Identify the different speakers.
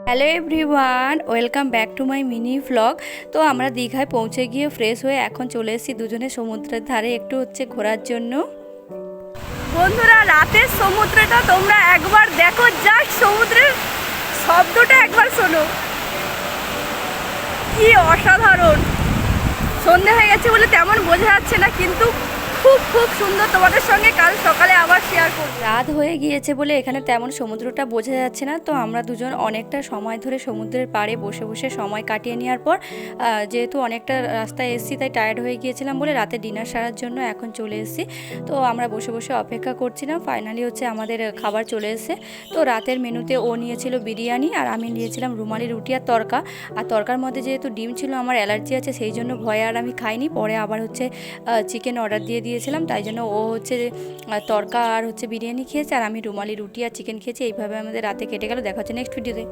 Speaker 1: Hello everyone, welcome back to my mini vlog. তো আমরা দীঘায় পৌঁছে গিয়ে ফ্রেশ হয়ে এখন চলে এসেছি দুজনে সমুদ্রের ধারে একটু ঘোরার জন্য। বন্ধুরা, রাতের সমুদ্রটা তোমরা একবার দেখো, জাস্ট সমুদ্রের শব্দটা একবার শোনো, কি অসাধারণ। সন্ধে হয়ে গেছে বলে তেমন বোঝা যাচ্ছে না, কিন্তু খুব খুব সুন্দর। তোমাদের সঙ্গে কাল সকালে আবার শেয়ার করব। রাত হয়ে গিয়েছে বলে এখানে তেমন সমুদ্রটা বোঝা যাচ্ছে না। তো আমরা দুজন অনেকটা সময় ধরে সমুদ্রের পাড়ে বসে বসে সময় কাটিয়ে নেওয়ার পর যেহেতু অনেকটা রাস্তায় এসেছি তাই টায়ার্ড হয়ে গিয়েছিলাম বলে রাতে ডিনার সারার জন্য এখন চলে এসেছি। তো আমরা বসে বসে অপেক্ষা করছিলাম, ফাইনালি আমাদের খাবার চলে এসেছে। তো রাতের মেনুতে ও নিয়েছিল বিরিয়ানি আর আমি নিয়েছিলাম রুমালি রুটি আর তড়কা। আর তড়কার মধ্যে যেহেতু ডিম ছিল, আমার অ্যালার্জি আছে, সেই জন্য ভয়ে আর আমি খাইনি। পরে আবার চিকেন অর্ডার দিয়ে দিয়েছিলাম, তাই জন্য ও তড়কা আর বিরিয়ানি খেয়েছে আর আমি রুমালি রুটি আর চিকেন খেয়েছি। এইভাবে আমাদের রাতে কেটে গেল। দেখা হচ্ছে নেক্সট ভিডিওতে।